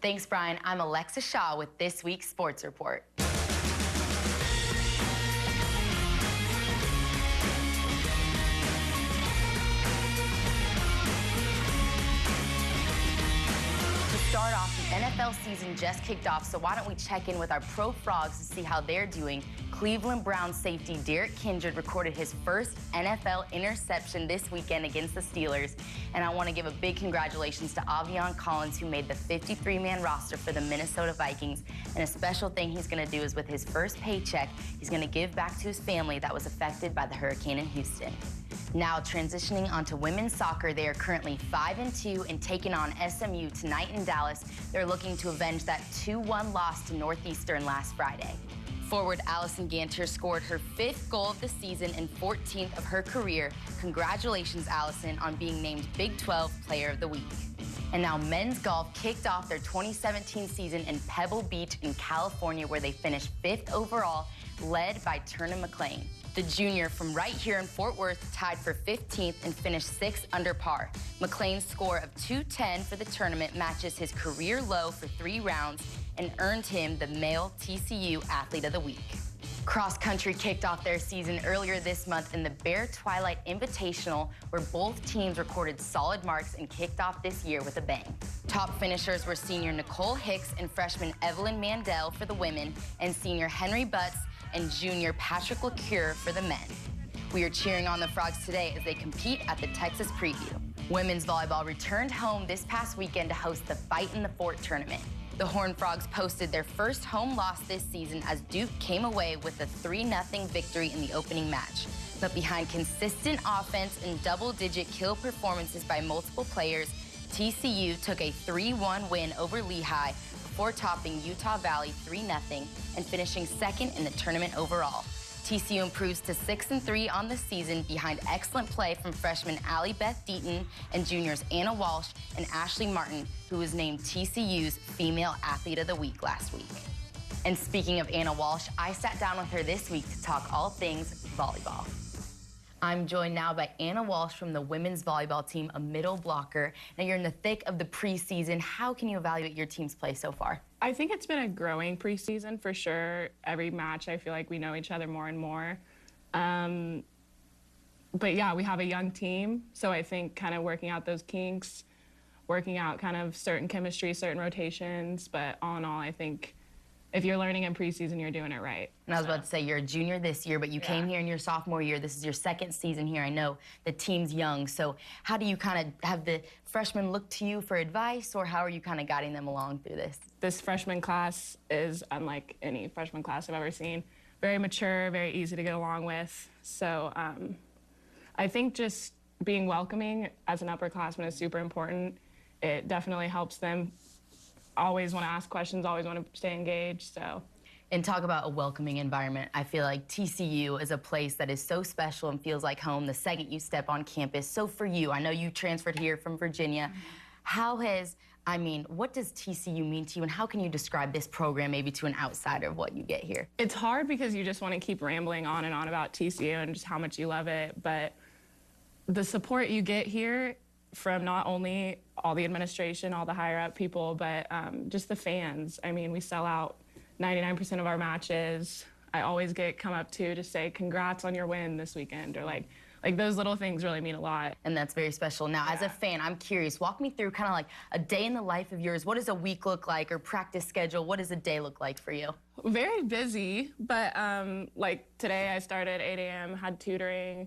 Thanks, Brian. I'm Alexa Shaw with this week's Sports Report. Start off, the NFL season just kicked off, so why don't we check in with our Pro Frogs to see how they're doing. Cleveland Browns safety Derek Kindred recorded his first NFL interception this weekend against the Steelers, and I want to give a big congratulations to Avion Collins, who made the 53-man roster for the Minnesota Vikings, and a special thing he's going to do is with his first paycheck, he's going to give back to his family that was affected by the hurricane in Houston. Now transitioning onto women's soccer, they are currently 5-2 and taking on SMU tonight in Dallas. They're looking to avenge that 2-1 loss to Northeastern last Friday. Forward Allison Ganter scored her 5th goal of the season and 14th of her career. Congratulations, Allison, on being named Big 12 Player of the Week. And now men's golf kicked off their 2017 season in Pebble Beach in California, where they finished 5th overall, led by Turner McLean. The junior from right here in Fort Worth tied for 15th and finished 6th under par. McLean's score of 210 for the tournament matches his career low for 3 rounds and earned him the male TCU Athlete of the Week. Cross country kicked off their season earlier this month in the Bear Twilight Invitational, where both teams recorded solid marks and kicked off this year with a bang. Top finishers were senior Nicole Hicks and freshman Evelyn Mandel for the women, and senior Henry Butts and junior Patrick LaCure for the men. We are cheering on the Frogs today as they compete at the Texas Preview. Women's volleyball returned home this past weekend to host the Fight in the Fort tournament. The Horned Frogs posted their first home loss this season as Duke came away with a 3-0 victory in the opening match. But behind consistent offense and double-digit kill performances by multiple players, TCU took a 3-1 win over Lehigh before topping Utah Valley 3-0 and finishing 2nd in the tournament overall. TCU improves to 6-3 on the season behind excellent play from freshman Allie Beth Deaton and juniors Anna Walsh and Ashley Martin, who was named TCU's Female Athlete of the Week last week. And speaking of Anna Walsh, I sat down with her this week to talk all things volleyball. I'm joined now by Anna Walsh from the women's volleyball team, a middle blocker. Now you're in the thick of the preseason. How can you evaluate your team's play so far? I think it's been a growing preseason for sure. Every match, I feel like we know each other more and more. But yeah, we have a young team, so I think kind of working out those kinks, working out kind of certain chemistry, certain rotations, but all in all, I think if you're learning in preseason, you're doing it right. And I was about to say, you're a junior this year, but you came here in your sophomore year. This is your 2nd season here. I know the team's young, so how do you kind of have the freshmen look to you for advice, or how are you kind of guiding them along through this? This freshman class is unlike any freshman class I've ever seen. Very mature, very easy to get along with. So I think just being welcoming as an upperclassman is super important. It definitely helps them always want to ask questions, always want to stay engaged, so. And talk about a welcoming environment. I feel like TCU is a place that is so special and feels like home the second you step on campus. So for you, I know you transferred here from Virginia. What does TCU mean to you, and how can you describe this program maybe to an outsider of what you get here? It's hard because you just want to keep rambling on and on about TCU and just how much you love it, but the support you get here from not only all the administration, all the higher up people, but just the fans. I mean, we sell out 99% of our matches. I always get come up to say congrats on your win this weekend, or like those little things really mean a lot. And that's very special. Now, as a fan, I'm curious, walk me through kind of like a day in the life of yours. What does a week look like, or practice schedule? What does a day look like for you? Very busy, but like today I started at 8 a.m., had tutoring,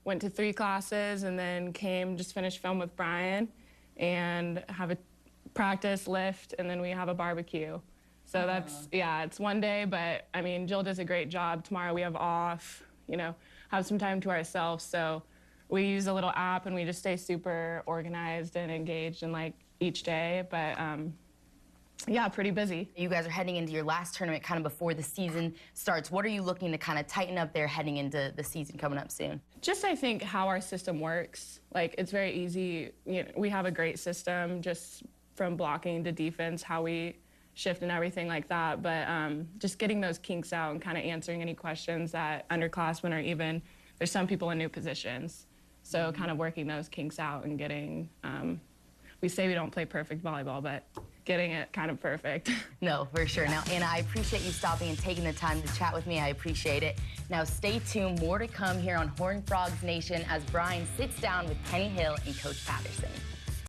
went to 3 classes, and then just finished film with Brian, and have a practice, lift, and then we have a barbecue. So that's, it's one day, but I mean, Jill does a great job. Tomorrow we have off, have some time to ourselves. So we use a little app and we just stay super organized and engaged in like each day, but yeah, pretty busy. You guys are heading into your last tournament kind of before the season starts. What are you looking to kind of tighten up there heading into the season coming up soon? Just, I think, how our system works. Like, it's very easy. We have a great system just from blocking to defense, how we shift and everything like that. But just getting those kinks out and kind of answering any questions that underclassmen, or even there's some people in new positions. So kind of working those kinks out and getting, we say we don't play perfect volleyball, but getting it kind of perfect. No, for sure. Now, Anna, I appreciate you stopping and taking the time to chat with me. I appreciate it. Now, stay tuned. More to come here on Horned Frogs Nation as Brian sits down with Kenny Hill and Coach Patterson.